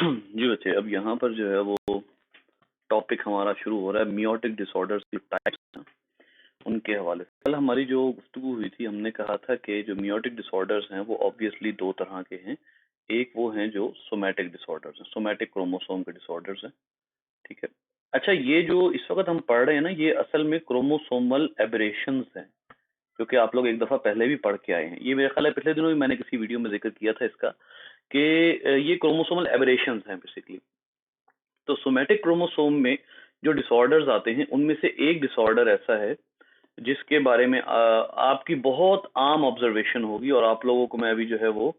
जी बच्चे, अब यहाँ पर जो है वो टॉपिक हमारा शुरू हो रहा है मियोटिक डिसऑर्डर्स की टाइप्स, उनके हवाले से। कल हमारी जो गुफ्तगू हुई थी, हमने कहा था कि जो मियोटिक डिसऑर्डर्स हैं वो ऑब्वियसली दो तरह के हैं। एक वो हैं जो सोमैटिक डिसऑर्डर्स हैं, सोमैटिक क्रोमोसोम के डिसऑर्डर्स हैं, ठीक है। अच्छा, ये जो इस वक्त हम पढ़ रहे हैं ना, ये असल में क्रोमोसोमल एबरेशंस हैं, क्योंकि आप लोग एक दफा पहले भी पढ़ के आए हैं। ये मेरे ख्याल है पिछले दिनों भी मैंने किसी वीडियो में जिक्र किया था इसका, कि ये क्रोमोसोमल एबरेशंस हैं बेसिकली। तो सोमैटिक क्रोमोसोम में जो डिसऑर्डर्स आते हैं, उनमें से एक डिसऑर्डर ऐसा है जिसके बारे में आपकी बहुत आम ऑब्जर्वेशन होगी, और आप लोगों को मैं अभी जो है वो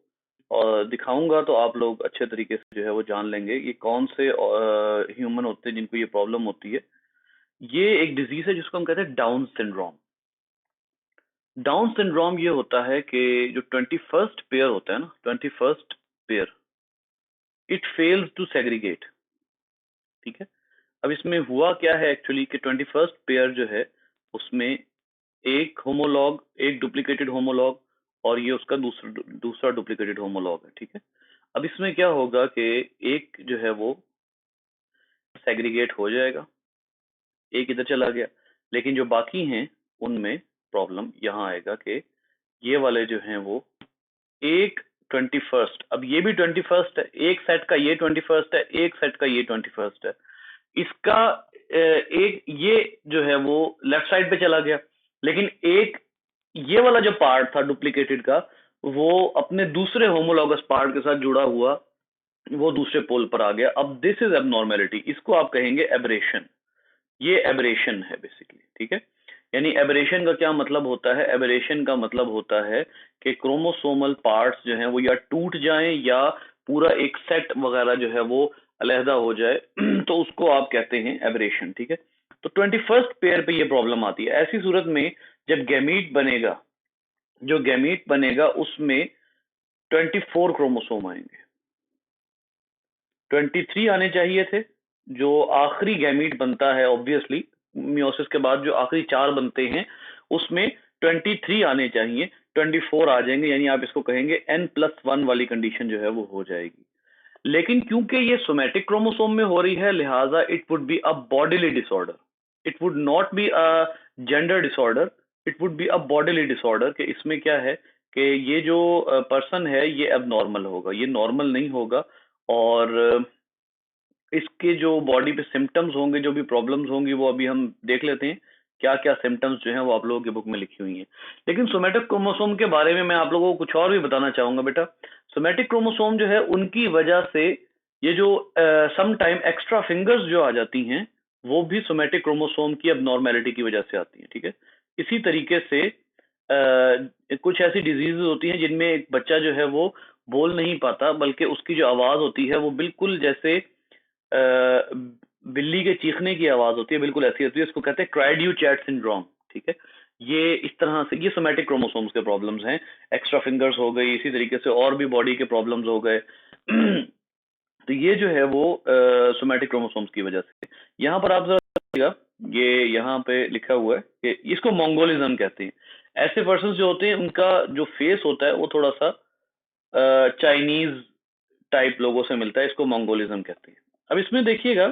दिखाऊंगा, तो आप लोग अच्छे तरीके से जो है वो जान लेंगे ये कौन से ह्यूमन होते हैं जिनको ये प्रॉब्लम होती है। ये एक डिजीज है जिसको हम कहते हैं डाउन सिंड्रोम। डाउन सिंड्रोम ये होता है कि जो 21st पेयर होता है ना, 21st pair, it fails to segregate, ठीक है। अब इसमें हुआ क्या है एक्चुअली कि 21st पेयर जो है उसमें एक होमोलॉग, एक डुप्लीकेटेड होमोलॉग, और ये उसका दूसरा दूसरा डुप्लीकेटेड होमोलॉग है, ठीक है। अब इसमें क्या होगा कि एक जो है वो सेग्रीगेट हो जाएगा, एक इधर चला गया, लेकिन जो बाकी हैं उनमें प्रॉब्लम यहाँ आएगा कि ये वाले जो हैं वो एक 21st, अब ये भी 21st है, एक सेट का ये 21st है, एक सेट का ये 21st है। इसका एक ये जो है वो लेफ्ट साइड पे चला गया, लेकिन एक ये वाला जो पार्ट था डुप्लीकेटेड का, वो अपने दूसरे होमोलॉगस पार्ट के साथ जुड़ा हुआ वो दूसरे पोल पर आ गया। अब दिस इज एबनॉर्मेलिटी, इसको आप कहेंगे एबरेशन। ये एबरेशन है बेसिकली, ठीक है। यानी एबरेशन का क्या मतलब होता है? एबरेशन का मतलब होता है कि क्रोमोसोमल पार्ट्स जो हैं वो या टूट जाएं या पूरा एक सेट वगैरह जो है वो अलहदा हो जाए तो उसको आप कहते हैं एबरेशन, ठीक है। तो 21st पेयर पे ये प्रॉब्लम आती है। ऐसी सूरत में जब गैमीट बनेगा, जो गैमीट बनेगा उसमें 24 क्रोमोसोम आएंगे। 23 आने चाहिए थे, जो आखिरी गैमीट बनता है ऑब्वियसली, मियोसिस के बाद जो आखिरी 4 बनते हैं उसमें 23 आने चाहिए, 24 आ जाएंगे, यानी आप इसको कहेंगे n+1 वाली कंडीशन जो है वो हो जाएगी। लेकिन क्योंकि ये सोमैटिक क्रोमोसोम में हो रही है, लिहाजा it would be a bodily disorder, it would not be a gender disorder, it would be a bodily disorder. कि इसमें क्या है कि ये जो पर्सन है ये अब नॉर्मल होगा, ये नॉर्मल नहीं होगा, और इसके जो बॉडी पे सिम्टम्स होंगे, जो भी प्रॉब्लम्स होंगी, वो अभी हम देख लेते हैं क्या क्या सिम्टम्स जो हैं वो आप लोगों की बुक में लिखी हुई हैं। लेकिन सोमैटिक क्रोमोसोम के बारे में मैं आप लोगों को कुछ और भी बताना चाहूंगा बेटा। सोमैटिक क्रोमोसोम जो है उनकी वजह से ये जो सम टाइम एक्स्ट्रा फिंगर्स जो आ जाती हैं, वो भी सोमैटिक क्रोमोसोम की अबनॉर्मेलिटी की वजह से आती हैं, ठीक है। इसी तरीके से कुछ ऐसी डिजीजेस होती हैं जिनमें एक बच्चा जो है वो बोल नहीं पाता, बल्कि उसकी जो आवाज होती है वो बिल्कुल जैसे बिल्ली के चीखने की आवाज होती है, बिल्कुल ऐसी होती है। इसको कहते हैं क्राइड चैट सिंड्रोम, ठीक है। ये इस तरह से ये सोमैटिक क्रोमोसोम्स के प्रॉब्लम्स हैं। एक्स्ट्रा फिंगर्स हो गई, इसी तरीके से और भी बॉडी के प्रॉब्लम्स हो गए तो ये जो है वो सोमैटिक क्रोमोसोम्स की वजह से। यहाँ पर आप जरा देखिएगा, ये यहाँ पे लिखा हुआ है कि इसको मंगोलिज्म कहते हैं। ऐसे पर्सन जो होते हैं उनका जो फेस होता है वो थोड़ा सा चाइनीज टाइप लोगों से मिलता है, इसको मंगोलिज्म कहते हैं। अब इसमें देखिएगा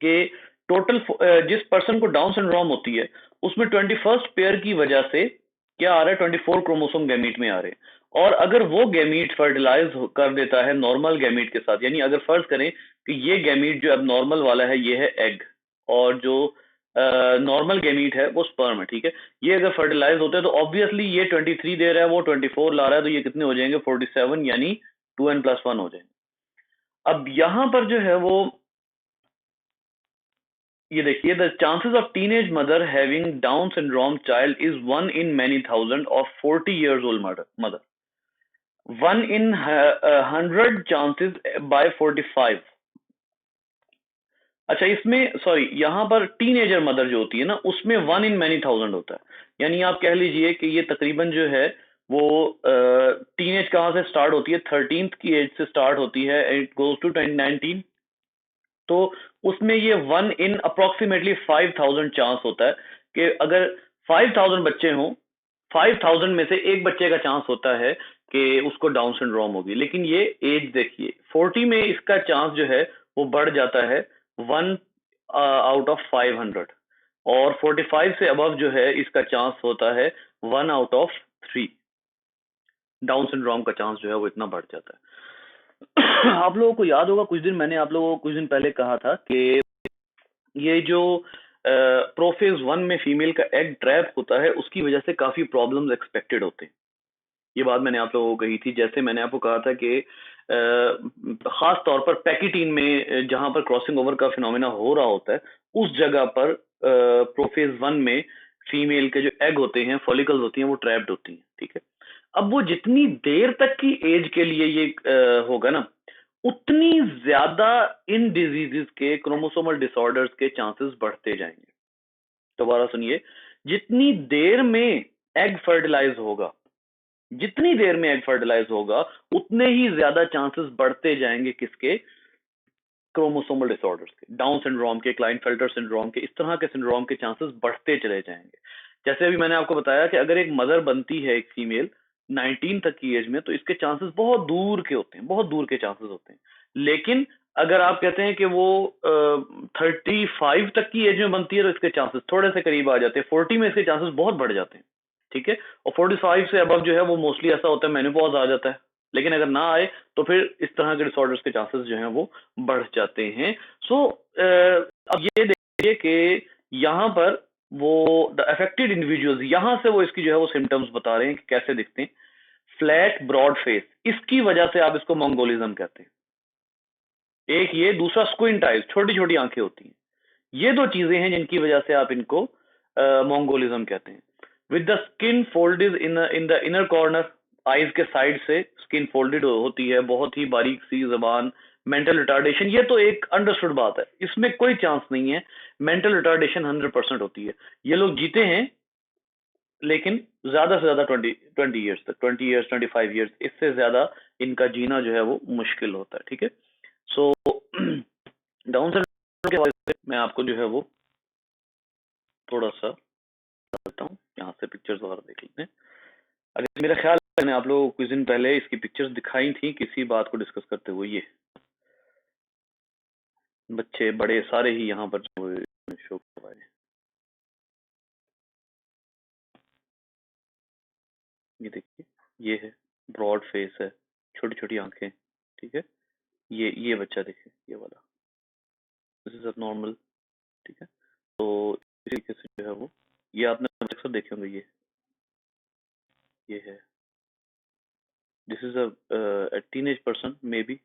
कि टोटल जिस पर्सन को डाउन सिंड्रोम होती है उसमें 21st पेयर की वजह से क्या आ रहा है, 24 क्रोमोसोम गैमीट में आ रहे हैं। और अगर वो गैमीट फर्टिलाइज कर देता है नॉर्मल गैमीट के साथ, यानी अगर फर्ज करें कि ये गैमीट जो अब नॉर्मल वाला है ये है एग, और जो नॉर्मल गैमीट है वो स्पर्म है, ठीक है। ये अगर फर्टिलाइज होते हैं तो ऑब्वियसली ये 23 दे रहा है, वो 24 ला रहा है, तो ये कितने हो जाएंगे 47, यानी 2n+1 हो जाएंगे। अब यहां पर जो है वो ये देखिए, the chances of teenage mother having down syndrome child is 1 in many thousand of 40 years old mother, 1 in 100 chances by 45। अच्छा, इसमें सॉरी, यहाँ पर टीनेजर मदर जो होती है ना उसमें 1 in many thousand होता है। यानी आप कह लीजिए कि ये तकरीबन जो है वो टीनेज कहाँ से स्टार्ट होती है, 13th की एज से स्टार्ट होती है, इट गोज टू 19। तो उसमें ये 1 in अप्रोक्सीमेटली 5000 चांस होता है कि अगर 5000 बच्चे हों, 5000 में से एक बच्चे का चांस होता है कि उसको डाउन सिंड्रोम होगी, लेकिन ये एज देखिए 40 में इसका चांस जो है वो बढ़ जाता है 1 आउट ऑफ 500, और 45 से अबव जो है इसका चांस होता है 1 आउट ऑफ 3। डाउन सिंड्रोम का चांस जो है वो इतना बढ़ जाता है। आप लोगों को याद होगा आप लोगों को कुछ दिन पहले कहा था कि ये जो प्रोफेज 1 में फीमेल का एग ट्रैप होता है उसकी वजह से काफी प्रॉब्लम्स एक्सपेक्टेड होते हैं। ये बात मैंने आप लोगों को कही थी। जैसे मैंने आपको कहा था कि खास तौर पर पैकिटीन में जहां पर क्रॉसिंग ओवर का फिनोमेना हो रहा होता है उस जगह पर प्रोफेज 1 में फीमेल के जो एग होते हैं, फॉलिकल्स होती हैं, वो ट्रैप्ड होती हैं। ठीक है, अब वो जितनी देर तक की एज के लिए ये होगा ना, उतनी ज्यादा इन डिजीजेस के क्रोमोसोमल डिसऑर्डर्स के चांसेस बढ़ते जाएंगे। दोबारा सुनिए, जितनी देर में एग फर्टिलाइज होगा, जितनी देर में एग फर्टिलाइज होगा उतने ही ज्यादा चांसेस बढ़ते जाएंगे किसके? क्रोमोसोमल डिसऑर्डर्स के, डाउन सिंड्रोम के, क्लाइनफेल्टर सिंड्रोम के, इस तरह के सिंड्रोम के चांसेस बढ़ते चले जाएंगे। जैसे अभी मैंने आपको बताया कि अगर एक मदर बनती है एक फीमेल 19 तक की एज में, तो इसके चांसेस बहुत दूर के होते हैं, बहुत दूर के चांसेस होते हैं। लेकिन अगर आप कहते हैं कि वो 35 तक की एज में बनती है तो इसके चांसेस थोड़े से करीब आ जाते हैं, 40 में इसके चांसेस बहुत बढ़ जाते हैं। ठीक है, और 45 से अबव जो है वो मोस्टली ऐसा होता है मेनोपॉज आ जाता है। लेकिन अगर ना आए तो फिर इस तरह के डिसऑर्डर्स के चांसेस जो हैं वो बढ़ जाते हैं। सो अब ये देखिए कि यहाँ पर वो द अफेक्टेड इंडिविजुअल्स, यहां से वो इसकी जो है वो सिम्टम्स बता रहे हैं कि कैसे दिखते हैं। फ्लैट ब्रॉड फेस, इसकी वजह से आप इसको मंगोलिज्म कहते हैं। एक ये, दूसरा स्क्विंट आइज, छोटी छोटी आंखें होती हैं। ये दो चीजें हैं जिनकी वजह से आप इनको मंगोलिज्म कहते हैं। With the skin folded in the inner corner, eyes के साइड से स्किन फोल्डेड होती है, बहुत ही बारीक सी जबान। मेंटल रिटार्डेशन, ये तो एक अंडरस्टूड बात है, इसमें कोई चांस नहीं है। मेंटल रिटार्डेशन 100% होती है। ये लोग जीते हैं लेकिन ज्यादा से ज्यादा 20 ईयर्स तक, 20 ईयर्स, 25 ईयर्स, इससे ज्यादा इनका जीना जो है वो मुश्किल होता है। ठीक है, सो डाउन सिंड्रोम के हवाले से मैं आपको जो है वो थोड़ा सा बताता हूँ। यहाँ से पिक्चर्स वगैरह देख लेते हैं। अगर मेरा ख्याल है मैंने आप लोगों को कुछ दिन पहले इसकी पिक्चर्स दिखाई थी किसी बात को डिस्कस करते हुए। ये बच्चे बड़े सारे ही यहाँ पर जो शो करवाए। ये देखिए, ये है, ब्रॉड फेस है, छोटी छोटी आंखें। ठीक है, ये बच्चा देखिए, ये वाला, दिस इज नॉर्मल। ठीक है, तो इस तरीके से जो है वो, ये आपने अक्सर देखे होंगे। ये है, this is a teenage person may be.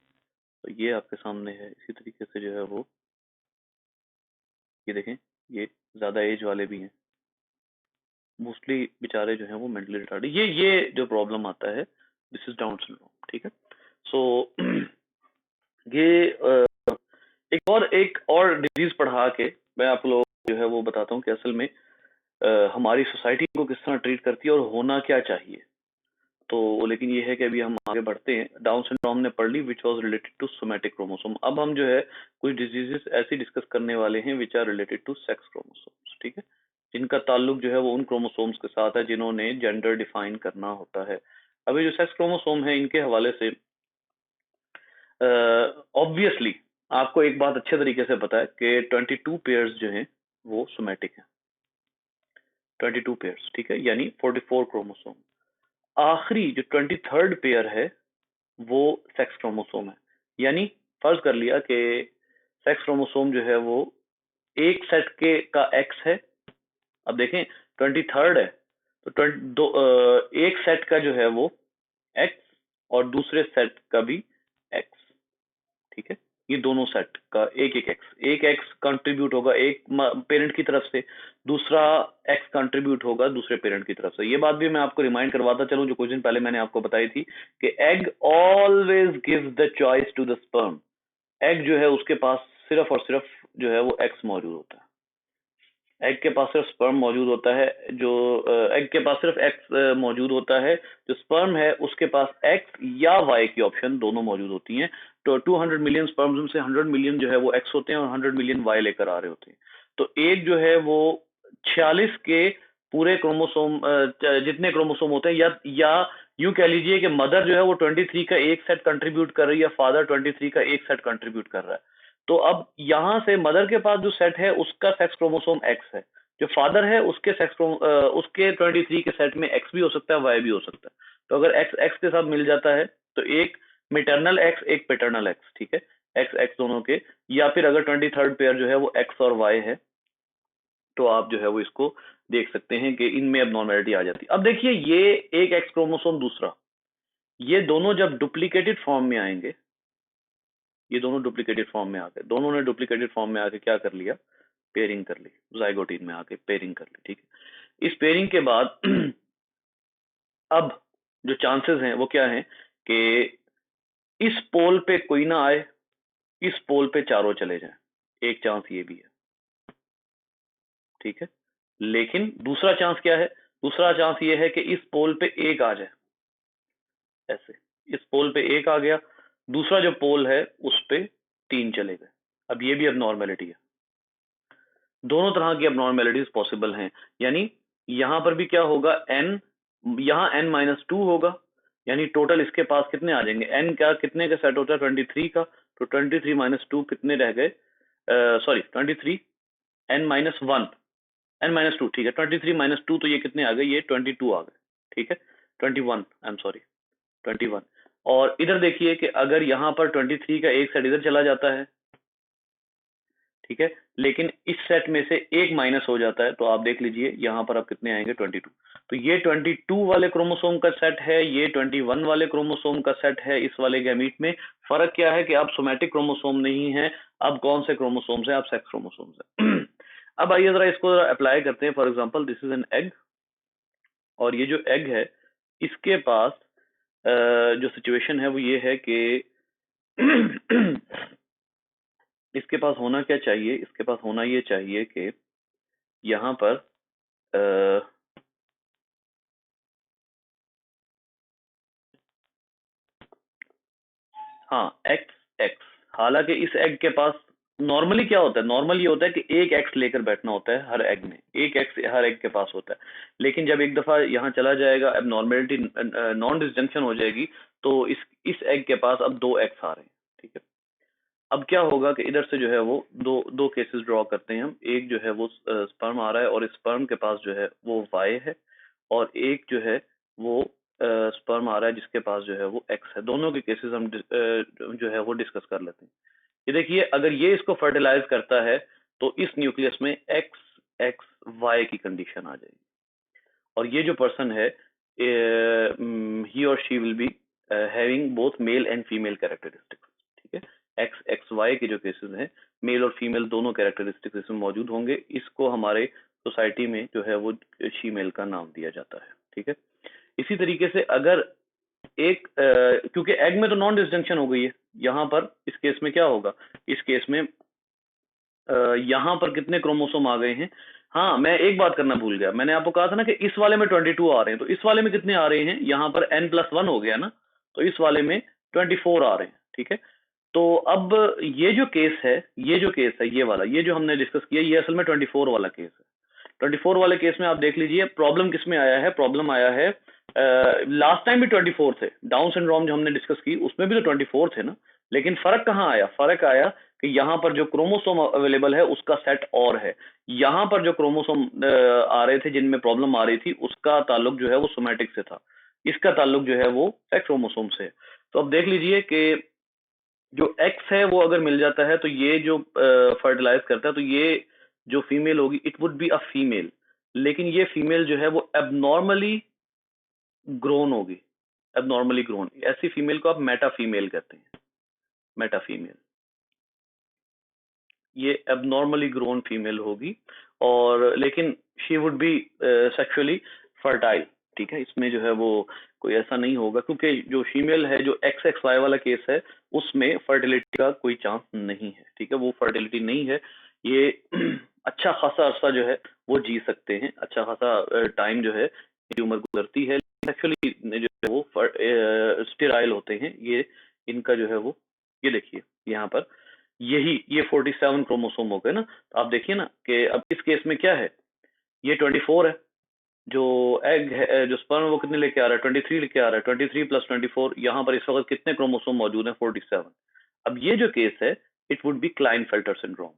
तो ये आपके सामने है। इसी तरीके से जो है वो, ये देखें, ये ज्यादा एज वाले भी हैं, मोस्टली बेचारे जो हैं वो मेंटली रिटार्डेड। ये जो प्रॉब्लम आता है, दिस इज डाउन सिंड्रोम। ठीक है, सो ये एक और डिजीज पढ़ा के मैं आप लोग जो है वो बताता हूँ कि असल में हमारी सोसाइटी को किस तरह ट्रीट करती है और होना क्या चाहिए। तो लेकिन ये है कि अभी हम आगे बढ़ते हैं। डाउन सिंड्रोम ने पढ़ ली, which was related to somatic chromosome. अब हम जो है कुछ डिजीजेस ऐसी डिस्कस करने वाले हैं which are related to sex chromosomes. ठीक है, जिनका ताल्लुक जो है वो उन क्रोमोसोम्स के साथ है जिन्होंने जेंडर डिफाइन करना होता है। अभी जो सेक्स क्रोमोसोम है इनके हवाले से ऑब्वियसली आपको एक बात अच्छे तरीके से पता है कि 22 पेयर्स जो हैं वो सोमैटिक हैं। 22 पेयर्स, ठीक है, यानी 44 क्रोमोसोम। आखिरी जो 23rd पेयर है वो सेक्स क्रोमोसोम है। यानी फर्ज कर लिया कि सेक्स क्रोमोसोम जो है वो एक सेट के का एक्स है। अब देखें 23rd है तो एक सेट का जो है वो एक्स और दूसरे सेट का भी एक्स। ठीक है, ये दोनों सेट का एक एक्स कंट्रीब्यूट होगा एक पेरेंट की तरफ से, दूसरा एक्स कंट्रीब्यूट होगा दूसरे पेरेंट की तरफ से। ये बात भी मैं आपको रिमाइंड करवाता चलूं जो कुछ दिन पहले मैंने आपको बताई थी कि egg always gives the choice to the sperm. Egg जो है उसके पास सिर्फ और सिर्फ जो है वो एक्स मौजूद होता है। एग के पास सिर्फ स्पर्म मौजूद होता है, जो एग के पास सिर्फ एक्स मौजूद होता है। जो स्पर्म है उसके पास एक्स या वाई की ऑप्शन दोनों मौजूद होती हैं। तो 200 मिलियन स्पर्म्स में से 100 मिलियन जो है वो एक्स होते हैं और 100 मिलियन वाई लेकर आ रहे होते हैं। तो एक जो है वो 46 के पूरे क्रोमोसोम जितने क्रोमोसोम होते हैं या यूं कह लीजिए कि मदर जो है वो 23 का एक सेट कंट्रीब्यूट कर रही है, फादर 23 का एक सेट कंट्रीब्यूट कर रहा है। तो अब यहां से मदर के पास जो सेट है उसका सेक्स क्रोमोसोम एक्स है, जो फादर है उसके उसके 23 के सेट में एक्स भी हो सकता है, वाई भी हो सकता है। तो अगर एक्स एक्स के साथ मिल जाता है तो एक मेटरनल एक्स एक पेटर्नल एक्स, ठीक है, एक्स एक्स दोनों के, या फिर अगर 23rd पेयर जो है वो एक्स और वाई है तो आप जो है वो इसको देख सकते हैं कि इनमें अब नॉर्मेलिटी आ जाती है। अब देखिए ये एक एक्स क्रोमोसोम दूसरा, ये दोनों जब डुप्लीकेटेड फॉर्म में आएंगे, ये दोनों डुप्लीकेटेड फॉर्म में आ गए, दोनों ने डुप्लीकेटेड फॉर्म में आके क्या कर लिया, पेयरिंग कर ली, जाइगोटीन में आके पेयरिंग कर ली, ठीक है। इस पेयरिंग के बाद अब जो चांसेस हैं वो क्या हैं कि इस पोल पे कोई ना आए, इस पोल पे चारों चले जाएं, एक चांस ये भी है, ठीक है। लेकिन दूसरा चांस क्या है, दूसरा चांस ये है कि इस पोल पे एक आ जाए, ऐसे इस पोल पे एक आ गया, दूसरा जो पोल है उस पे तीन चले गए। अब ये भी अब नॉर्मेलिटी है, दोनों तरह की अब नॉर्मेलिटीज पॉसिबल हैं। यानी यहां पर भी क्या होगा, एन, यहाँ n-2 होगा, यानी टोटल इसके पास कितने आ जाएंगे, n क्या कितने का सेट होता है 23 का, तो 23 - 2 कितने रह गए, सॉरी 23 n-1 n-2, ठीक है, 23 - 2 तो ये कितने आ गए, ये 22 आ गए, ठीक है, 21, आई एम सॉरी 21। और इधर देखिए कि अगर यहाँ पर 23 का एक सेट इधर चला जाता है, ठीक है, लेकिन इस सेट में से एक माइनस हो जाता है, तो आप देख लीजिए यहाँ पर अब कितने आएंगे 22। तो ये 22 वाले क्रोमोसोम का सेट है, ये 21 वाले क्रोमोसोम का सेट है इस वाले गैमीट में। फर्क क्या है कि अब सोमैटिक क्रोमोसोम नहीं है, अब कौन से क्रोमोसोम्स है, अब सेक्स क्रोमोसोम्स है। अब आइए जरा इसको अप्लाई करते हैं। For example this is an egg, और ये जो एग है इसके पास जो सिचुएशन है वो ये है कि इसके पास होना क्या चाहिए, इसके पास होना ये चाहिए कि यहाँ पर हाँ एक्स एक्स, हालांकि इस एग के पास नॉर्मली क्या होता है, नॉर्मल ये होता है कि एक एक्स लेकर बैठना होता है हर एग में, एक एक्स हर एग के पास होता है। लेकिन जब एक दफा यहाँ चला जाएगा, अब नॉर्मेलिटी नॉन डिसजंक्शन हो जाएगी, तो इस एग के पास अब दो एक्स आ रहे हैं, ठीक है। अब क्या होगा कि इधर से जो है वो दो दो केसेस ड्रॉ करते हैं हम, एक जो है वो स्पर्म आ रहा है और स्पर्म के पास जो है वो वाई है, और एक जो है वो स्पर्म आ रहा है जिसके पास जो है वो एक्स है। दोनों के केसेस हम जो है वो डिस्कस कर लेते हैं। ये देखिए अगर ये इसको फर्टिलाइज करता है तो इस न्यूक्लियस में एक्स एक्स वाई की कंडीशन आ जाएगी, और ये जो पर्सन है ही और she will be having both male and female characteristics, ठीक है। एक्स एक्स वाई के जो केसेस हैं, मेल और फीमेल दोनों कैरेक्टरिस्टिक्स इसमें मौजूद होंगे। इसको हमारे सोसाइटी में जो है वो शीमेल का नाम दिया जाता है, ठीक है। इसी तरीके से अगर एक क्योंकि एग में तो नॉन डिसजंक्शन हो गई है, यहाँ पर इस केस में क्या होगा, इस केस में यहाँ पर कितने क्रोमोसोम आ गए हैं। हाँ मैं एक बात करना भूल गया, मैंने आपको कहा था ना कि इस वाले में 22 आ रहे हैं, तो इस वाले में कितने आ रहे हैं, यहाँ पर n+1 हो गया ना, तो इस वाले में 24 आ रहे हैं, ठीक है। तो अब ये जो केस है, ये जो केस है ये वाला, ये जो हमने डिस्कस किया, ये असल में 24 वाला केस है। 24 वाले केस में आप देख लीजिए प्रॉब्लम किस में आया है, प्रॉब्लम आया है लास्ट टाइम भी 24 थे, डाउन सिंड्रोम जो हमने डिस्कस की उसमें भी तो 24 थे ना, लेकिन फर्क कहाँ आया, फर्क आया कि यहाँ पर जो क्रोमोसोम अवेलेबल है उसका सेट और है, यहाँ पर जो क्रोमोसोम आ रहे थे जिनमें प्रॉब्लम आ रही थी उसका ताल्लुक जो है वो सोमैटिक से था, इसका ताल्लुक जो है वो सेक्स क्रोमोसोम से है। तो अब देख लीजिए कि जो एक्स है वो अगर मिल जाता है तो ये जो फर्टिलाइज करता है, तो ये जो फीमेल होगी it would be a female, लेकिन ये फीमेल जो है वो एबनॉर्मली ग्रोन होगी, एबनॉर्मली ग्रोन, ऐसी फीमेल को आप मेटा फीमेल कहते हैं, मेटा फीमेल, ये एबनॉर्मली ग्रोन फीमेल होगी, और लेकिन she would be sexually fertile, ठीक है। इसमें जो है वो कोई ऐसा नहीं होगा, क्योंकि जो फीमेल है जो एक्स एक्स वाई वाला केस है उसमें फर्टिलिटी का कोई चांस नहीं है, ठीक है, वो फर्टिलिटी नहीं है। ये अच्छा खासा अरसा जो है वो जी सकते हैं, अच्छा खासा टाइम जो है इनकी उम्र गुजरती है, एक्चुअली जो है वो स्टेराइल होते हैं ये, इनका जो है वो, ये देखिए यहाँ पर यही ये 47 क्रोमोसोम हो गए ना, तो आप देखिए ना कि अब इस केस में क्या है, ये 24 है, जो एग है, जो स्पर्म वो कितने लेके आ रहा है, 23 लेके आ रहा है, 23 प्लस 24, यहाँ पर इस वक्त कितने क्रोमोसोम मौजूद हैं, 47। अब ये जो केस है, it would be Klinefelter syndrome,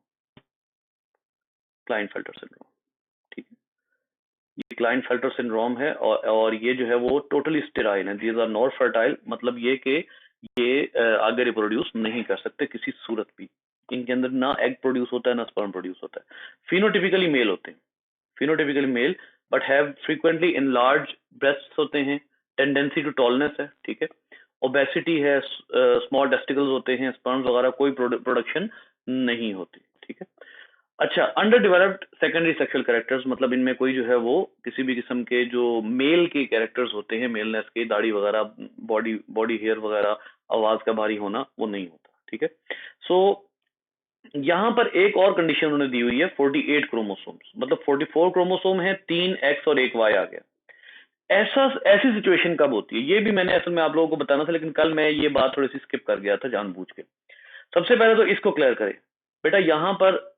Klinefelter syndrome, ठीक है। ये क्लाइनफेल्टर सिंड्रोम है, और ये जो है वो टोटली स्टेराइल है, दीज आर नॉट फर्टाइल, मतलब ये कि ये आगे रिप्रोड्यूस नहीं कर सकते किसी सूरत भी, इनके अंदर ना एग प्रोड्यूस होता है ना स्पर्म प्रोड्यूस होता है। फिनोटिपिकली मेल होते हैं, phenotypically male, but have frequently enlarge breasts होते हैं, टेंडेंसी टू टॉलनेस है, ठीक है, ओबेसिटी है, स्मॉल टेस्टिकल्स होते हैं, स्पर्म्स वगैरह कोई प्रोडक्शन नहीं होती, ठीक है। अच्छा, under developed secondary sexual characters, मतलब इनमें कोई जो है वो किसी भी किस्म के जो मेल के कैरेक्टर्स होते हैं, मेलनेस के, दाढ़ी वगैरह, बॉडी बॉडी हेयर वगैरह, आवाज का भारी होना, वो नहीं होता, ठीक है। सो यहाँ पर एक और कंडीशन उन्होंने दी हुई है, 48 क्रोमोसोम्स, मतलब 44 क्रोमोसोम है, 3 एक्स और 1 वाई आ गया। ऐसा ऐसी सिचुएशन कब होती है, ये भी मैंने असल में आप लोगों को बताना था, लेकिन कल मैं ये बात थोड़ी सी स्किप कर गया था जानबूझ के। सबसे पहले तो इसको क्लियर करें बेटा, यहाँ पर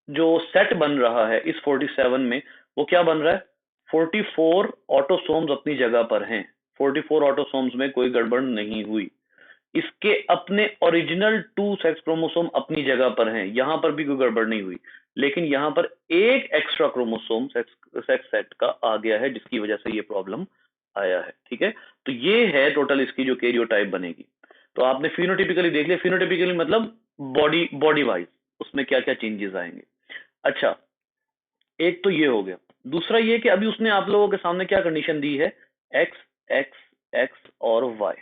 जो सेट बन रहा है इस 47 में, वो क्या बन रहा है, 44 ऑटोसोम्स अपनी जगह पर हैं, 44 ऑटोसोम्स में कोई गड़बड़ नहीं हुई, इसके अपने ओरिजिनल 2 सेक्स क्रोमोसोम अपनी जगह पर हैं, यहां पर भी कोई गड़बड़ नहीं हुई, लेकिन यहां पर एक एक्स्ट्रा क्रोमोसोम सेक्स सेट का आ गया है, जिसकी वजह से ये प्रॉब्लम आया है, ठीक है। तो ये है टोटल इसकी जो कैरियोटाइप बनेगी। तो आपने फिनोटिपिकली देख लिया, फिनोटिपिकली मतलब बॉडी बॉडी वाइज उसमें क्या क्या चेंजेस आएंगे। अच्छा, एक तो ये हो गया। दूसरा ये कि अभी उसने आप लोगों के सामने क्या कंडीशन दी है, एक्स एक्स एक्स और वाई।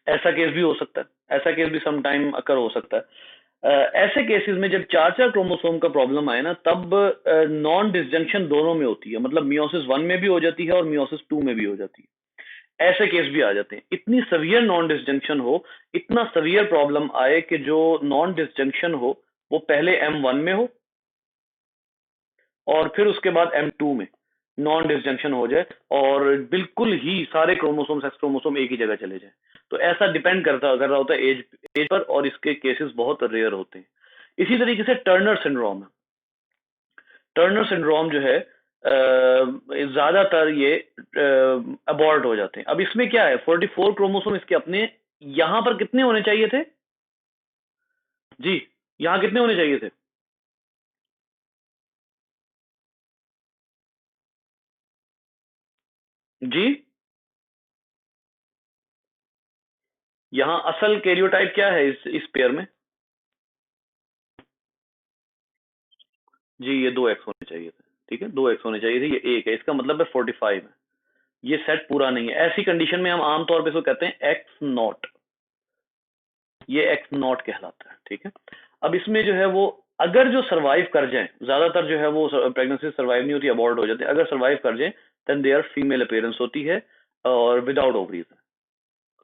ऐसा केस भी हो सकता है, ऐसा केस भी सम टाइम अकर हो सकता है। ऐसे केसेस में जब 4-4 क्रोमोसोम का प्रॉब्लम आए ना, तब नॉन डिसजंक्शन दोनों में होती है, मतलब मियोसिस 1 में भी हो जाती है और मियोसिस 2 में भी हो जाती है। ऐसे केस भी आ जाते हैं, इतनी सवियर नॉन डिसजंक्शन हो, इतना सवियर प्रॉब्लम आए कि जो नॉन डिसजंक्शन हो वो पहले M1 में हो और फिर उसके बाद M2 में नॉन डिसजंक्शन हो जाए, और बिल्कुल ही सारे क्रोमोसोम सेक्स क्रोमोसोम एक ही जगह चले जाए। तो ऐसा डिपेंड कर रहा होता है एज पर, और इसके केसेस बहुत रेयर होते हैं। इसी तरीके से टर्नर सिंड्रोम है, टर्नर सिंड्रोम जो है ज्यादातर ये अबॉर्ट हो जाते हैं। अब इसमें क्या है, 44 क्रोमोसोम इसके अपने, यहां पर कितने होने चाहिए थे जी, यहां कितने होने चाहिए थे जी, यहां असल कैरियोटाइप क्या है इस पेयर में जी, ये 2x होने चाहिए थे, ठीक है, 2x होने चाहिए थे, ये एक है, इसका मतलब है 45 है, ये सेट पूरा नहीं है। ऐसी कंडीशन में हम आमतौर पे इसको कहते हैं एक्स नॉट, ये एक्स नॉट कहलाता है, ठीक है। अब इसमें जो है वो अगर जो सर्वाइव कर जाए, ज्यादातर जो है वो प्रेगनेंसी सर्वाइव नहीं होती, अबॉर्ट हो जाते हैं, अगर सर्वाइव कर जाए देन देयर फीमेल अपीयरेंस होती है, और विदाउट ओवरीज,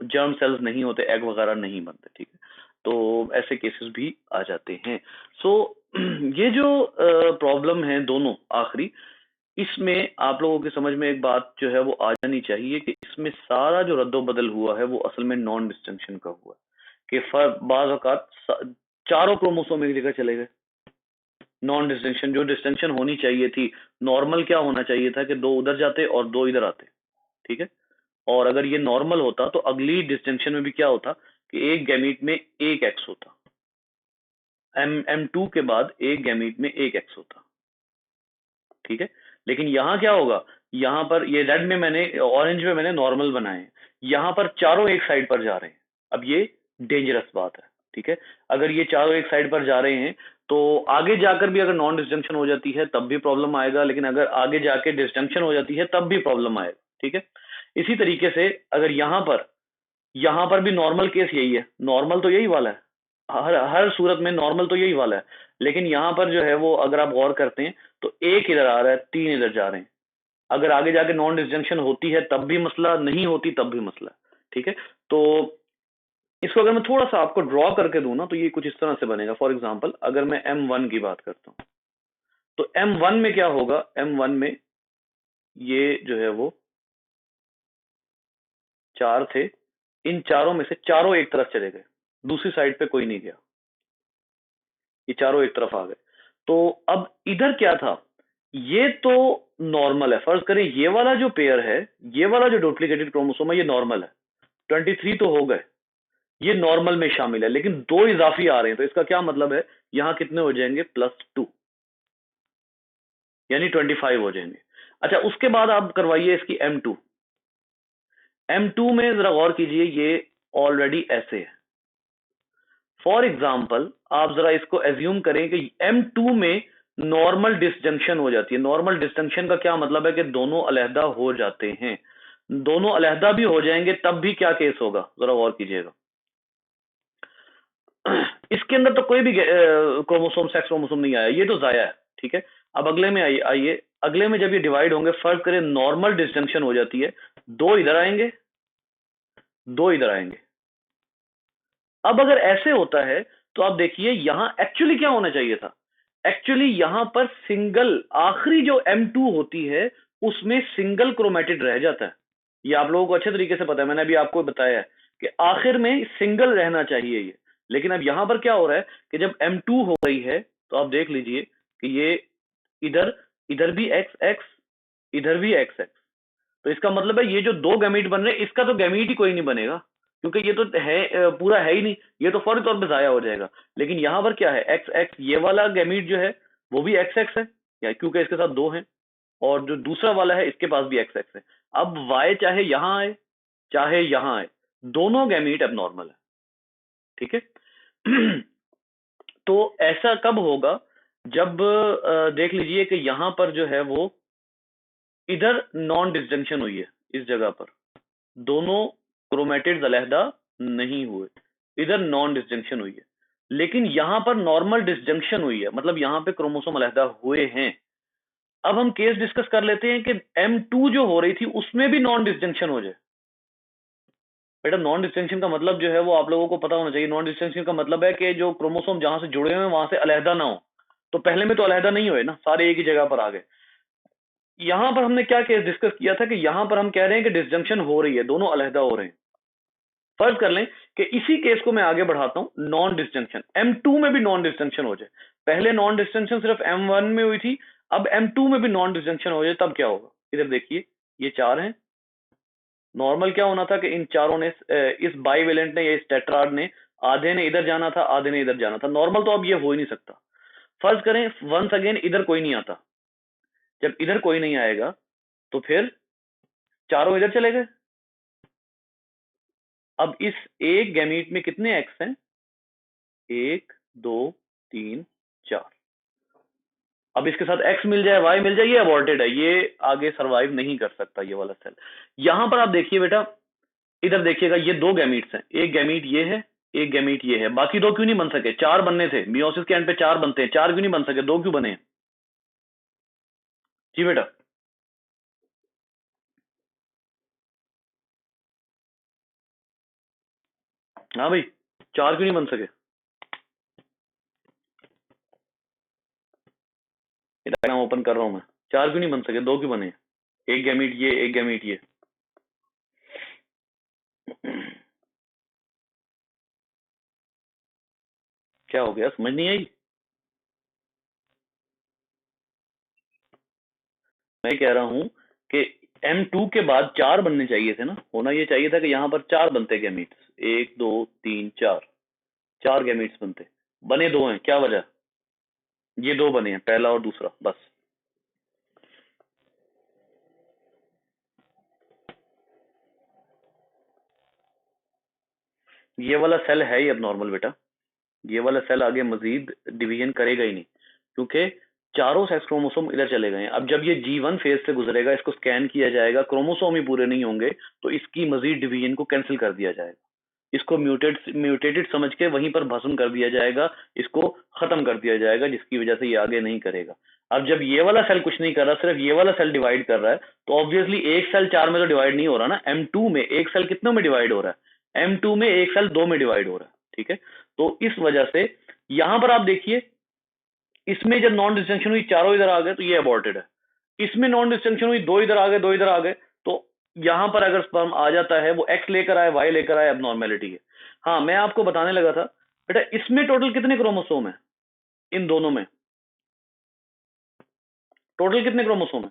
जर्म सेल्स नहीं होते, एग वगैरह नहीं बनते, ठीक है। तो ऐसे केसेस भी आ जाते हैं। सो ये जो प्रॉब्लम है दोनों आखिरी, इसमें आप लोगों की समझ में एक बात जो है वो आ जानी चाहिए कि इसमें सारा जो रद्दोबदल हुआ है वो असल में नॉन डिस्टिंक्शन का हुआ है, कि बाज औकात चारों क्रोमोसोम एक जगह चले गए, नॉन डिस्टिंक्शन, जो डिस्टिंक्शन होनी चाहिए थी, नॉर्मल क्या होना चाहिए था कि 2 उधर जाते और 2 इधर आते, ठीक है। और अगर ये नॉर्मल होता तो अगली डिस्टिंक्शन में भी क्या होता कि एक गैमीट में एक एक्स होता, M2 के बाद एक गैमीट में एक एक्स होता, ठीक है। लेकिन यहाँ क्या होगा, यहाँ पर ये रेड में मैंने, ऑरेंज में मैंने नॉर्मल बनाए हैं, यहाँ पर चारों एक साइड पर जा रहे हैं। अब ये डेंजरस बात है, ठीक है। अगर ये चारों एक साइड पर जा रहे हैं तो आगे जाकर भी अगर नॉन डिस्जंक्शन हो जाती है तब भी प्रॉब्लम आएगा, लेकिन अगर आगे जाके डिस्जंक्शन हो जाती है तब भी प्रॉब्लम आएगा, ठीक है। इसी तरीके से अगर यहाँ पर भी नॉर्मल केस यही है, नॉर्मल तो यही वाला है, हर हर सूरत में नॉर्मल तो यही वाला है, लेकिन यहाँ पर जो है वो अगर आप गौर करते हैं तो एक इधर आ रहा है, 3 इधर जा रहे हैं। अगर आगे जाके नॉन डिस्जंक्शन होती है तब भी मसला, नहीं होती तब भी मसला, ठीक है। तो इसको अगर मैं थोड़ा सा आपको ड्रॉ करके दूं ना, तो ये कुछ इस तरह से बनेगा। फॉर एग्जाम्पल अगर मैं M1 की बात करता हूँ, तो M1 में क्या होगा, M1 में ये जो है वो 4 थे, इन चारों में से चारों एक तरफ चले गए, दूसरी साइड पे कोई नहीं गया, ये चारों एक तरफ आ गए। तो अब इधर क्या था, ये तो नॉर्मल है, फर्ज करें ये वाला जो पेयर है, ये वाला जो डुप्लीकेटेड क्रोमोसोम है, ये नॉर्मल है, 23 तो हो गए, ये नॉर्मल में शामिल है, लेकिन दो इजाफी आ रहे हैं, तो इसका क्या मतलब है, यहां कितने हो जाएंगे, +2, यानी 25 हो जाएंगे। अच्छा, उसके बाद आप करवाइए इसकी M2। M2 में जरा गौर कीजिए, ये ऑलरेडी ऐसे है। फॉर एग्जाम्पल आप जरा इसको एज्यूम करें कि M2 में नॉर्मल डिसजंक्शन हो जाती है। नॉर्मल डिसजंक्शन का क्या मतलब है कि दोनों अलहदा हो जाते हैं। दोनों अलहदा भी हो जाएंगे तब भी क्या केस होगा, जरा गौर कीजिएगा। इसके अंदर तो कोई भी क्रोमोसोम, सेक्स क्रोमोसोम नहीं आया, ये तो जाया है, ठीक है। अब अगले में आइए, अगले में जब ये डिवाइड होंगे, फर्क करें, नॉर्मल डिसजंक्शन हो जाती है, दो इधर आएंगे, दो इधर आएंगे। अब अगर ऐसे होता है तो आप देखिए यहां एक्चुअली क्या होना चाहिए था, एक्चुअली यहां पर सिंगल, आखिरी जो M2 होती है उसमें सिंगल क्रोमेटिड रह जाता है। ये आप लोगों को अच्छे तरीके से पता है, मैंने अभी आपको बताया है कि आखिर में सिंगल रहना चाहिए ये। लेकिन अब यहां पर क्या हो रहा है कि जब M2 हो गई है तो आप देख लीजिए कि ये इधर, इधर भी XX, इधर भी XX। तो इसका मतलब है ये जो दो गैमीट बन रहे हैं, इसका तो गैमीट ही कोई नहीं बनेगा, क्योंकि ये तो है पूरा है ही नहीं, ये तो फौरी तौर पे जाया हो जाएगा। लेकिन यहां पर क्या है, एक्स एक्स, ये वाला गैमीट जो है वो भी एक्स एक्स है, या क्योंकि इसके साथ दो हैं, और जो दूसरा वाला है इसके पास भी एक्स एक्स है। अब वाई चाहे यहां आए चाहे यहां आए, दोनों गैमीट अब नॉर्मल है, ठीक है। तो ऐसा कब होगा, जब देख लीजिए कि यहां पर जो है वो इधर नॉन डिसजंक्शन हुई है, इस जगह पर दोनों क्रोमेटिड्स अलहदा नहीं हुए, इधर नॉन डिसजंक्शन हुई है। लेकिन यहां पर नॉर्मल डिसजंक्शन हुई है, मतलब यहां पे क्रोमोसोम अलहदा हुए हैं। अब हम केस डिस्कस कर लेते हैं कि M2 जो हो रही थी उसमें भी नॉन डिसजंक्शन हो जाए। बेटा नॉन डिस्टिंक्शन का मतलब जो है वो आप लोगों को पता होना चाहिए। नॉन डिस्टिंक्शन का मतलब है कि जो क्रोमोसोम जहां से जुड़े हुए हैं वहां से अलहदा ना हो। तो पहले में तो अलहदा नहीं हुए ना, सारे एक ही जगह पर आ गए। यहां पर हमने क्या केस डिस्कस किया था कि यहां पर हम कह रहे हैं कि डिसजंक्शन हो रही है, दोनों अलहदा हो रहे हैं। फर्ज कर लें कि इसी केस को मैं आगे बढ़ाता हूं, नॉन डिस्टिंक्शन, M2 में भी नॉन डिस्टिंक्शन हो जाए। पहले नॉन डिस्टिंक्शन सिर्फ M1 में हुई थी, अब M2 में भी नॉन डिस्टिंक्शन हो जाए, तब क्या होगा। इधर देखिए, ये चार हैं, नॉर्मल क्या होना था कि इन चारों ने, इस बाईवेलेंट ने या इस टेट्राड ने, आधे ने इधर जाना था, आधे ने इधर जाना था। नॉर्मल तो अब ये हो ही नहीं सकता। फर्ज करें वंस अगेन इधर कोई नहीं आता, जब इधर कोई नहीं आएगा तो फिर चारों इधर चले गए। अब इस एक गैमीट में कितने एक्स हैं, 1 2 3 4। अब इसके साथ एक्स मिल जाए, वाई मिल जाए, ये अबॉर्टेड है, ये आगे सरवाइव नहीं कर सकता ये वाला सेल। यहां पर आप देखिए बेटा, इधर देखिएगा, ये दो गैमीट्स हैं, एक गैमीट ये है, एक गैमीट ये है, बाकी दो क्यों नहीं बन सके, चार बनने थे, मियोसिस के एंड पे चार बनते हैं, चार क्यों नहीं बन सके, दो क्यों बने। जी बेटा, हाँ भाई, चार क्यों नहीं बन सके, डायग्राम ओपन कर रहा हूं मैं, चार क्यों नहीं बन सके, दो क्यों बने, एक गैमीट ये, एक गैमीट ये। क्या हो गया, समझ नहीं आई। मैं कह रहा हूं कि M2 के बाद चार बनने चाहिए थे ना, होना ये चाहिए था कि यहां पर चार बनते गैमीट्स, 1 2 3 4, चार गैमीट्स बनते, बने दो हैं, क्या वजह, ये दो बने हैं, पहला और दूसरा, बस। ये वाला सेल है ही अब नॉर्मल बेटा, ये वाला सेल आगे मजीद डिवीजन करेगा ही नहीं, क्योंकि चारों सेक्स क्रोमोसोम इधर चले गए हैं। अब जब ये G1 फेज से गुजरेगा, इसको स्कैन किया जाएगा, क्रोमोसोम ही पूरे नहीं होंगे, तो इसकी मजीद डिवीजन को कैंसिल कर दिया जाएगा, इसको म्यूटेटेड समझ के वहीं पर भस्म कर दिया जाएगा, इसको खत्म कर दिया जाएगा, जिसकी वजह से ये आगे नहीं करेगा। अब जब ये वाला सेल कुछ नहीं कर रहा, सिर्फ ये वाला सेल डिवाइड कर रहा है, तो ऑब्वियसली एक सेल चार में तो डिवाइड नहीं हो रहा ना, M2 में एक सेल कितनों में डिवाइड हो रहा है, M2 में एक सेल दो में डिवाइड हो रहा है, ठीक है। तो इस वजह से यहां पर आप देखिए, इसमें जब नॉन डिस्टिंक्शन हुई, चारों इधर आ गए, तो ये अबॉर्टेड है। इसमें नॉन डिस्टिंक्शन हुई, दो इधर आ गए, दो इधर आ गए, तो यहां पर अगर स्पर्म आ जाता है, वो एक्स लेकर आए, वाई लेकर आए, अब नॉर्मेलिटी है। हाँ, मैं आपको बताने लगा था बेटा, इसमें टोटल कितने क्रोमोसोम है इन दोनों में, टोटल कितने क्रोमोसोम है?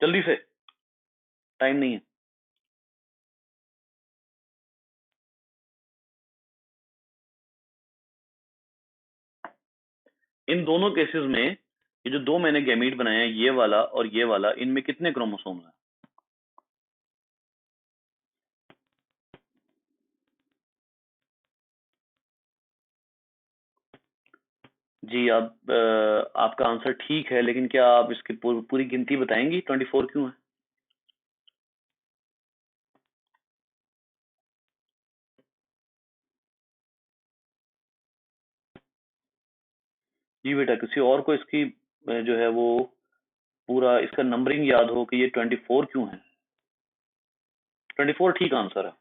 जल्दी से, टाइम नहीं है। इन दोनों केसेस में ये जो दो मैंने गैमीट बनाए हैं, ये वाला और ये वाला, इनमें कितने क्रोमोसोम है? जी, आप आपका आंसर ठीक है, लेकिन क्या आप इसकी पूरी गिनती बताएंगी 24 क्यों है? जी बेटा, किसी और को इसकी जो है वो पूरा इसका नंबरिंग याद हो कि ये 24 क्यों है? 24 ठीक आंसर है।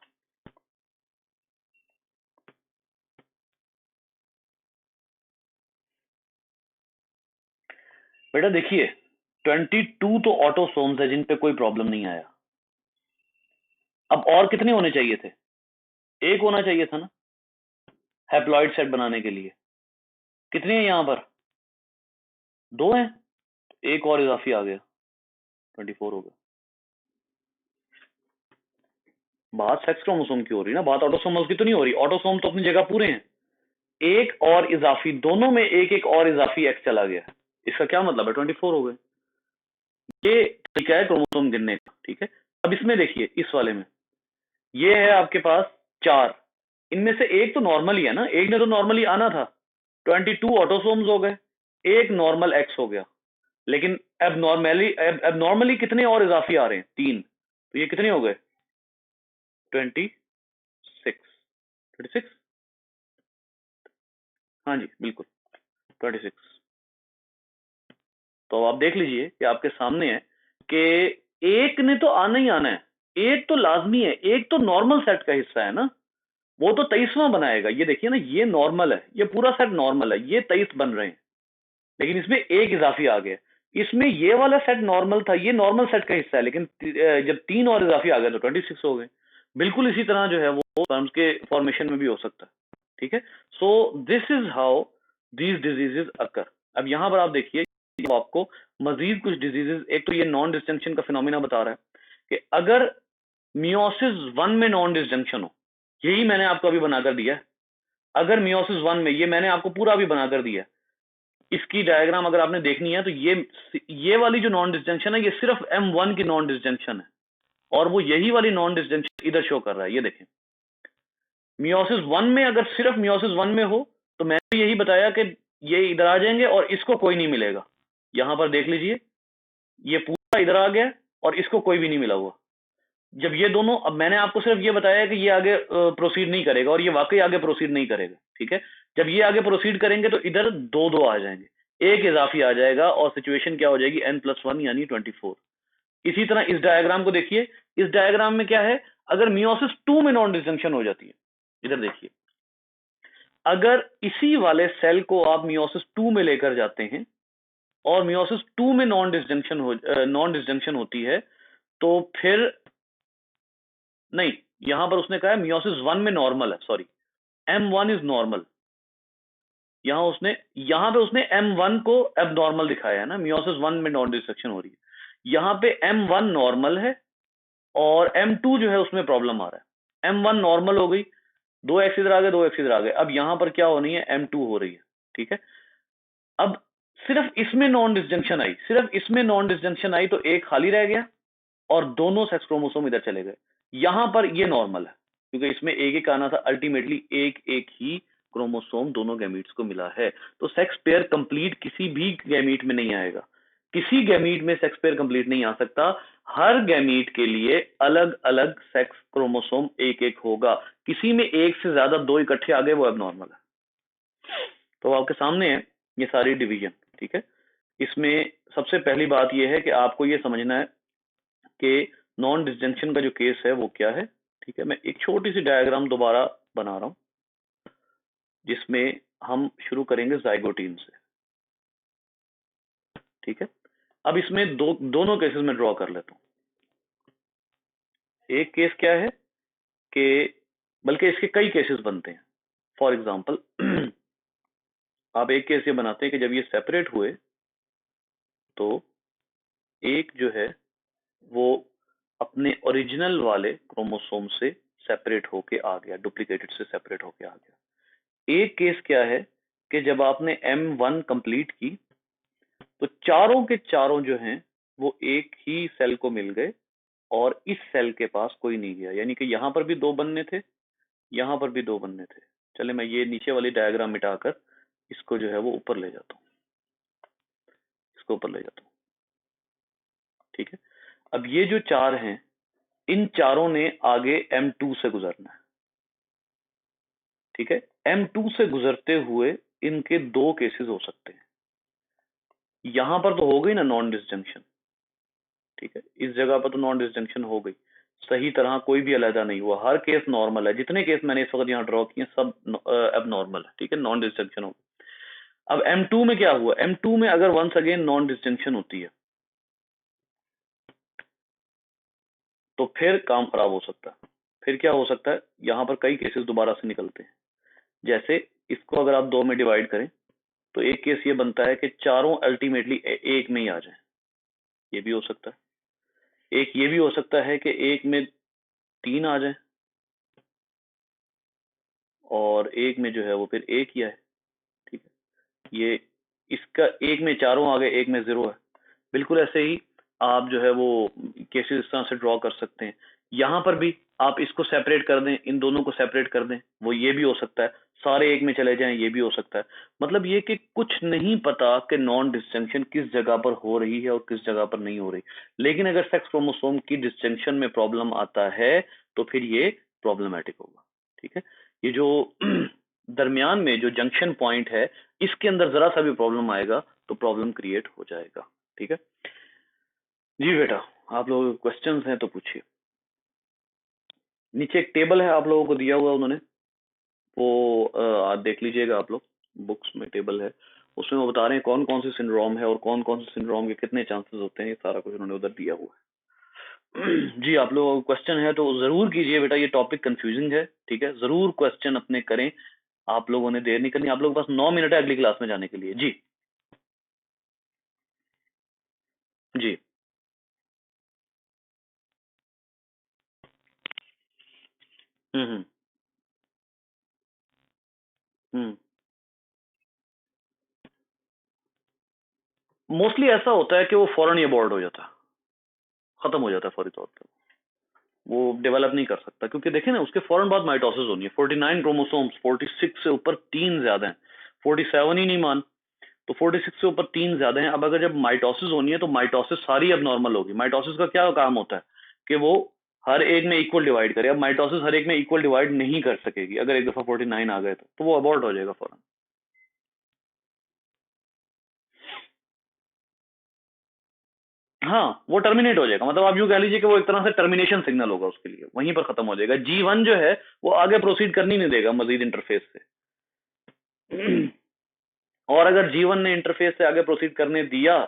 बेटा देखिए, 22 तो ऑटोसोम्स है जिन पे कोई प्रॉब्लम नहीं आया। अब और कितने होने चाहिए थे? एक होना चाहिए था ना हैप्लॉइड सेट बनाने के लिए। कितने हैं यहाँ पर? दो हैं, एक और इजाफी आ गया, 24 हो गया। बात सेक्स क्रोमोसोम की हो रही है ना, बात ऑटोसोमल की तो नहीं हो रही। ऑटोसोम तो अपनी जगह पूरे हैं, एक और इजाफी, दोनों में एक एक और इजाफी एक्स चला गया। इसका क्या मतलब है? 24 हो गए। ये तरीका है क्रोमोसोम गिनने का, ठीक है। अब इसमें देखिए, इस वाले में ये है आपके पास 4, इनमें से एक तो नॉर्मल ही है ना, एक ने तो नॉर्मली आना था। 22 ऑटोसोम्स हो गए, एक नॉर्मल एक्स हो गया। लेकिन अब नॉर्मली कितने और इजाफी आ रहे हैं? 3। तो ये कितने हो गए? 26। हाँ जी बिल्कुल, 26। तो अब आप देख लीजिए कि आपके सामने है कि एक ने तो आना ही आना है, एक तो लाजमी है, एक तो नॉर्मल सेट का हिस्सा है ना, वो तो 23वां बनाएगा। ये देखिए ना, ये नॉर्मल है, ये पूरा सेट नॉर्मल है, ये 23 बन रहे हैं, लेकिन इसमें एक इजाफी आ गया। इसमें ये वाला सेट नॉर्मल था, ये नॉर्मल सेट का हिस्सा है, लेकिन जब 3 और इजाफी आ गया तो 26 हो गए। बिल्कुल इसी तरह जो है वो स्पर्म्स के फॉर्मेशन में भी हो सकता है, ठीक है। So this is how these diseases occur. अब यहां पर आप देखिए, आपको मजीद कुछ डिजीजेस, एक तो ये नॉन डिस्जंक्शन का फिनोमिना बता रहा है कि अगर मियोसिस 1 में नॉन डिस्जंक्शन हो, यही मैंने आपको अभी बनाकर दिया है। अगर मियोसिस 1 में, ये मैंने आपको पूरा अभी बनाकर दिया है, इसकी डायग्राम अगर आपने देखनी है तो ये वाली जो नॉन डिस्जंक्शन है, ये सिर्फ M1 की नॉन डिस्जंक्शन है, और वो यही वाली नॉन डिस्जंक्शन इधर शो कर रहा है। ये देखें, मियोसिस 1 में अगर सिर्फ मियोसिस 1 में हो तो मैंने यही बताया कि ये इधर आ जाएंगे और इसको कोई नहीं मिलेगा। यहां पर देख लीजिए, ये पूरा इधर आ गया और इसको कोई भी नहीं मिला हुआ। जब ये दोनों, अब मैंने आपको सिर्फ ये बताया कि ये आगे प्रोसीड नहीं करेगा, और ये वाकई आगे प्रोसीड नहीं करेगा, ठीक है। जब ये आगे प्रोसीड करेंगे तो इधर दो दो आ जाएंगे, एक इजाफी आ जाएगा, और सिचुएशन क्या हो जाएगी? N+1 यानी 24। इसी तरह इस डायग्राम को देखिए, इस डायग्राम में क्या है? अगर मियोसिस 2 में नॉन डिस्जंक्शन हो जाती है, इधर देखिए, अगर इसी वाले सेल को आप मियोसिस 2 में लेकर जाते हैं और मियोसिस 2 में नॉन डिस्जंक्शन होती है, तो फिर नहीं, यहां पर उसने कहा है मियोसिस 1 में नॉर्मल है, सॉरी, M1 इज नॉर्मल। यहां पे उसने M1 को एबनॉर्मल दिखाया है ना, मियोसिस 1 में नॉन डिस्ट्रक्शन हो रही है। यहां पे M1 नॉर्मल है और M2 जो है उसमें प्रॉब्लम आ रहा है। M1 नॉर्मल हो गई, 2 एक्स इधर आ गए, 2 एक्स इधर आ गए। अब यहां पर क्या होनी है? M2 हो रही है, ठीक है। अब सिर्फ इसमें नॉन डिस्जंक्शन आई, सिर्फ इसमें नॉन डिस्जंक्शन आई, तो एक खाली रह गया और दोनों सेक्स क्रोमोसोम इधर चले गए। यहां पर ये नॉर्मल है, क्योंकि इसमें एक एक आना था, अल्टीमेटली एक एक ही क्रोमोसोम दोनों गैमीट्स को मिला है। तो सेक्स पेयर कंप्लीट किसी भी गैमीट में नहीं आएगा, किसी गैमीट में सेक्स पेयर कंप्लीट नहीं आ सकता। हर गैमीट के लिए अलग अलग सेक्स क्रोमोसोम एक एक होगा, किसी में एक से ज्यादा दो इकट्ठे आ गए वो एबनॉर्मल है। तो आपके सामने है ये सारी डिवीजन, ठीक है। इसमें सबसे पहली बात यह है कि आपको ये समझना है कि नॉन डिस्जंक्शन का जो केस है वो क्या है, ठीक है। मैं एक छोटी सी डायग्राम दोबारा बना रहा हूं, जिसमें हम शुरू करेंगे जाइगोटीन से, ठीक है। अब इसमें दोनों केसेस में ड्रॉ कर लेता हूं। एक केस क्या है कि, बल्कि इसके कई केसेस बनते हैं। फॉर एग्जाम्पल आप एक केस ये बनाते हैं कि जब ये सेपरेट हुए तो एक जो है वो अपने ओरिजिनल वाले क्रोमोसोम से सेपरेट होके आ गया, डुप्लीकेटेड से सेपरेट होके आ गया। एक केस क्या है कि जब आपने M1 कंप्लीट की तो चारों के चारों जो हैं वो एक ही सेल को मिल गए और इस सेल के पास कोई नहीं गया, यानी कि यहां पर भी दो बनने थे, यहां पर भी दो बनने थे। चले मैं ये नीचे वाली डायग्राम मिटाकर इसको जो है वो ऊपर ले जाता हूँ, इसको ऊपर ले जाता हूँ। ठीक है, अब ये जो चार हैं इन चारों ने आगे M2 से गुजरना है। ठीक है, M2 से गुजरते हुए इनके दो केसेस हो सकते हैं। यहां पर तो हो गई ना नॉन डिसजंक्शन, ठीक है, इस जगह पर तो नॉन डिसजंक्शन हो गई, सही तरह कोई भी अलहदा नहीं हुआ, हर केस नॉर्मल है, जितने केस मैंने इस वक्त यहाँ ड्रॉ किए सब अब नॉर्मल है। ठीक है, नॉन डिसजंक्शन हो गया। अब M2 में क्या हुआ, M2 में अगर वंस अगेन नॉन डिसजंक्शन होती है तो फिर काम खराब हो सकता है। फिर क्या हो सकता है, यहां पर कई केसेस दोबारा से निकलते हैं। जैसे इसको अगर आप दो में डिवाइड करें तो एक केस ये बनता है कि चारों अल्टीमेटली एक में ही आ जाए, ये भी हो सकता है। एक ये भी हो सकता है कि एक में तीन आ जाए और एक में जो है वो फिर एक ही आए। ठीक है, ये इसका एक में चारों आ गए, एक में जीरो है। बिल्कुल ऐसे ही आप जो है वो केसेस इस तरह से ड्रॉ कर सकते हैं। यहां पर भी आप इसको सेपरेट कर दें, इन दोनों को सेपरेट कर दें, वो ये भी हो सकता है। सारे एक में चले जाएं, ये भी हो सकता है। मतलब ये कि कुछ नहीं पता कि नॉन डिस्जंक्शन किस जगह पर हो रही है और किस जगह पर नहीं हो रही। लेकिन अगर सेक्स क्रोमोसोम की डिस्जंक्शन में प्रॉब्लम आता है तो फिर ये प्रॉब्लमेटिक होगा। ठीक है, ये जो दरमियान में जो जंक्शन पॉइंट है इसके अंदर जरा सा भी प्रॉब्लम आएगा तो प्रॉब्लम क्रिएट हो जाएगा। ठीक है जी बेटा, आप लोगों के क्वेश्चंस हैं तो पूछिए। नीचे एक टेबल है आप लोगों को दिया हुआ उन्होंने, वो आप देख लीजिएगा, आप लोग बुक्स में टेबल है, उसमें वो बता रहे हैं कौन कौन सी सिंड्रोम है और कौन कौन से सिंड्रोम के कितने चांसेस होते हैं, ये सारा कुछ उन्होंने उधर दिया हुआ है। जी, आप लोगों को क्वेश्चन है तो जरूर कीजिए बेटा, ये टॉपिक कंफ्यूजिंग है। ठीक है, जरूर क्वेश्चन अपने करें, आप लोगों ने देर नहीं करनी, आप लोग बस 9 मिनट है अगली क्लास में जाने के लिए। जी जी। हम्म हम्म। मोस्टली ऐसा होता है कि वो फौरन ही अबॉर्ट हो जाता है, खत्म हो जाता है फौरी तौर पर, वो डेवलप नहीं कर सकता, क्योंकि देखें ना उसके फौरन बाद माइटोसिस होनी है। 49 क्रोमोसोम्स, 46 से ऊपर तीन ज्यादा हैं, 47 ही नहीं मान तो 46 से ऊपर तीन ज्यादा हैं। अब अगर जब माइटोसिस होनी है तो माइटोसिस सारी अब नॉर्मल होगी। माइटोसिस का क्या काम होता है कि वो हर एक में इक्वल डिवाइड करे। अब माइटोसिस हर एक में इक्वल डिवाइड नहीं कर सकेगी, अगर एक दफा 49 आ गए तो वो अबॉर्ट हो जाएगा फौरन। हाँ, वो टर्मिनेट हो जाएगा, मतलब आप यूं कह लीजिए कि वो एक तरह से टर्मिनेशन सिग्नल होगा उसके लिए, वहीं पर खत्म हो जाएगा। G1 जो है वो आगे प्रोसीड करनी नहीं देगा मजीद इंटरफेस से। और अगर G1 ने इंटरफेस से आगे प्रोसीड करने दिया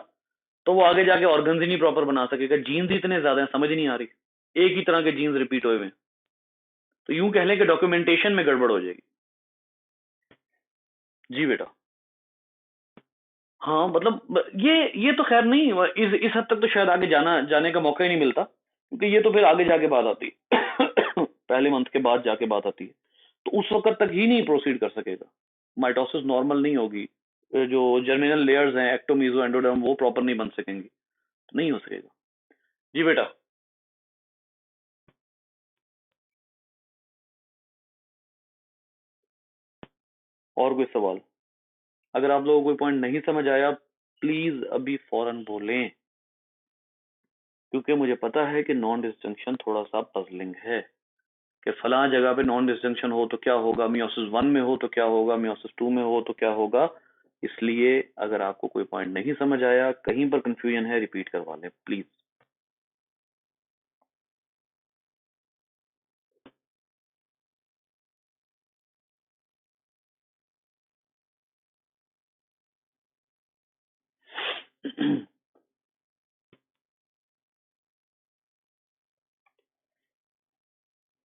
तो वो आगे जाके ऑर्गन्स ही नहीं प्रॉपर बना सकेगा। जीन्स इतने ज्यादा हैं, समझ नहीं आ रही, एक ही तरह के जीन्स रिपीट हुए हुए हैं, तो यूं कह लें कि डॉक्यूमेंटेशन में गड़बड़ हो जाएगी। जी बेटा। हाँ मतलब ये तो खैर नहीं, इस हद तक तो शायद आगे जाने का मौका ही नहीं मिलता, क्योंकि ये तो फिर आगे जाके बात आती है। पहले मंथ के बाद जाके बात आती है, तो उस वक्त तक ही नहीं प्रोसीड कर सकेगा। माइटोसिस नॉर्मल नहीं होगी, जो जर्मिनल लेयर्स हैं एक्टोमीजो एंडोडर्म वो प्रॉपर नहीं बन सकेंगी, तो नहीं हो सकेगा। जी बेटा। और कोई सवाल? अगर आप लोगों को कोई पॉइंट नहीं समझ आया प्लीज अभी फौरन बोलें, क्योंकि मुझे पता है कि नॉन डिस्जंक्शन थोड़ा सा पजलिंग है कि फलां जगह पे नॉन डिस्जंक्शन हो तो क्या होगा, मियोसिस 1 में हो तो क्या होगा, मियोसिस 2 में हो तो क्या होगा। इसलिए अगर आपको कोई पॉइंट नहीं समझ आया, कहीं पर कंफ्यूजन है, रिपीट करवा लें प्लीज।